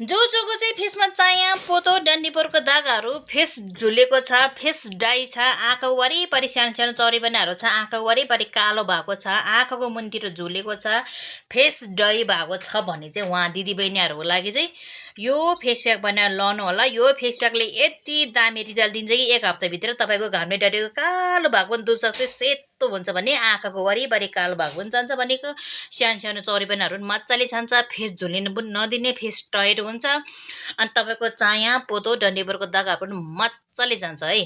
जो जोको चाहिँ फेसमा चाया पोतो डन्डीपुरको दागहरू फेस झुलेको छ फेस डाई छ आँखा वरिपरि सानो सानो चरिबनाहरू छ आँखा वरिपरि कालो भएको छ आँखाको मुनितिर झुलेको छ फेस डाई भएको छ भने चाहिँ उहाँ दिदीबहिनीहरूको लागि चाहिँ यो फेस प्याक बनाएर लाउनु होला। यो फेस प्याकले यति दामी रिजल्ट दिन्छ कि एक हप्ताभित्र तपाईँको घामले डढेको कालो भएको दुःख सेतो हुन्छ भने आँखाको वरिपरि कालो भएको पनि जान्छ भनेको सानो सानो चरिबनाहरू पनि मजाले जान्छ फेस झुलिनु पनि नदिने फेस टाइट हुन्छ अनि तपाईँको चाया पोतो डन्डीपुरको दागहरू पनि मजाले जान्छ है।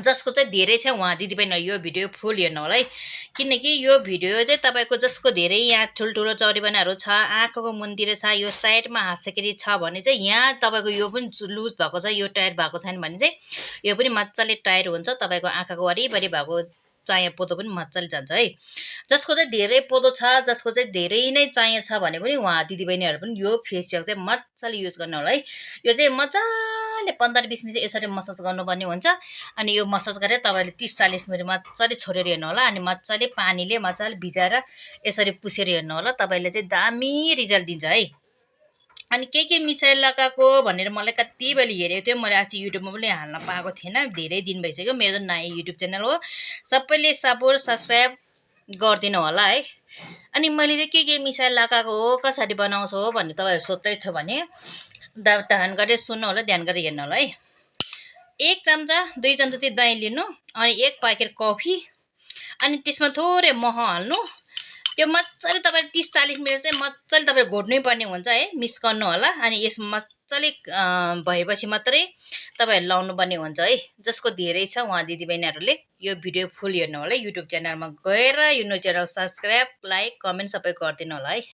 जसको चाहिँ धेरै छ उहाँ दिदीबहिनीहरू यो भिडियो फुल हेर्नु होला है, किनकि यो भिडियो चाहिँ तपाईँको जसको धेरै यहाँ ठुल्ठुलो चरिबनाहरू छ आँखाको मुनितिर छ यो साइडमा हाँस्दाखेरि छ भने चाहिँ यहाँ तपाईँको यो पनि लुज भएको छ यो टाइट भएको छैन भने चाहिँ यो पनि मजाले टाइट हुन्छ। तपाईँको आँखाको वरिपरि भएको चाया पोतो पनि मजाले जान्छ है। जसको चाहिँ धेरै पोतो छ जसको चाहिँ धेरै नै चाया छ भने पनि उहाँ दिदीबहिनीहरू पनि यो फेस प्याक चाहिँ मजाले युज गर्नु होला है। यो चाहिँ मजाले 15-20 मिनट यसरी मसाज गर्नुपर्ने हुन्छ अनि यो मसाज गरेर तपाईँले 30-40 मिनट मजाले छोडेर हेर्नु होला अनि मजाले पानीले मजाले भिजाएर यसरी पुसेर हेर्नु होला। तपाईँले चाहिँ दामी रिजल्ट दिन्छ है। अनि के मिसाएर लगाएको भनेर मलाई कति बेला हेरेको थियो, मैले अस्ति युट्युबमा पनि हाल्न पाएको थिएन, धेरै दिन भइसक्यो। मेरो त नयाँ युट्युब च्यानल हो, सबैले सपोर्ट सब्सक्राइब गरिदिनु होला है। अनि मैले चाहिँ के मिसाएर लगाएको हो कसरी बनाउँछु हो भन्ने तपाईँहरू सोध्दै थियो भने ध्यान गरेर सुन्नु होला, ध्यान गरेर हेर्नु होला है। 1 चम्चा 2 चम्चा चाहिँ दही लिनु अनि 1 प्याकेट कफी अनि त्यसमा थोरै मह हाल्नु। त्यो मजाले तपाईँले 30-40 मिनट चाहिँ मजाले तपाईँ घोट्नै पर्ने हुन्छ है, मिक्स गर्नु होला अनि यसमा मजाले भएपछि मात्रै तपाईँहरू लाउनु पर्ने हुन्छ है। जसको धेरै छ उहाँ दिदीबहिनीहरूले यो भिडियो फुल हेर्नु होला है। युट्युब च्यानलमा गएर यो च्यानल सब्सक्राइब लाइक कमेन्ट सबै गरिदिनु होला है।